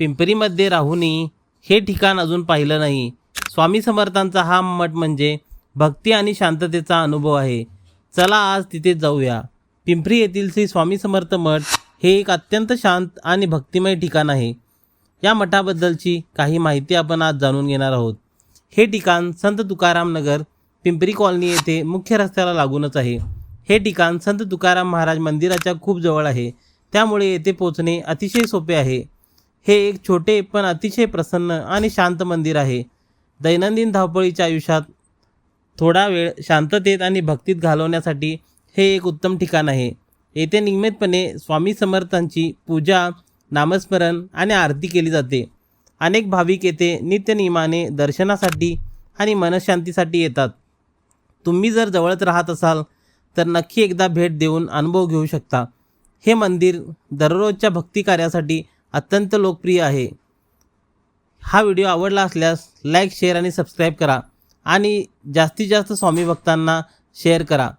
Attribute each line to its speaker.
Speaker 1: पिंपरीमध्ये राहूनही हे ठिकाण अजून पाहिलं नाही. स्वामी समर्थांचा हा मठ म्हणजे भक्ती आणि शांततेचा अनुभव आहे. चला आज तिथे जाऊया. पिंपरी येथील श्री स्वामी समर्थ मठ हे एक अत्यंत शांत आणि भक्तिमय ठिकाण आहे. या मठाबद्दलची काही माहिती आपण आज जाणून घेणार आहोत. हे ठिकाण संत तुकाराम नगर पिंपरी कॉलनी येथे मुख्य रस्त्याला लागूनच आहे. हे ठिकाण संत तुकाराम महाराज मंदिराच्या खूप जवळ आहे, त्यामुळे येथे पोहोचणे अतिशय सोपे आहे. हे एक छोटे पण अतिशय प्रसन्न आणि शांत मंदिर आहे. दैनंदिन धावपळीच्या आयुष्यात थोडा वेळ शांततेत आणि भक्तीत घालवण्यासाठी हे एक उत्तम ठिकाण आहे. येथे नियमितपणे स्वामी समर्थांची पूजा, नामस्मरण आणि आरती केली जाते. अनेक भाविक येथे नित्यनियमाने दर्शनासाठी आणि मनशांतीसाठी येतात. तुम्ही जर जवळच राहत असाल तर नक्की एकदा भेट देऊन अनुभव घेऊ शकता. हे मंदिर दररोजच्या भक्ती कार्यासाठी अत्यंत लोकप्रिय आहे. हा व्हिडिओ आवडला असल्यास लाईक, शेअर आणि सबस्क्राईब करा आणि जास्तीत जास्त स्वामी भक्तांना शेअर करा.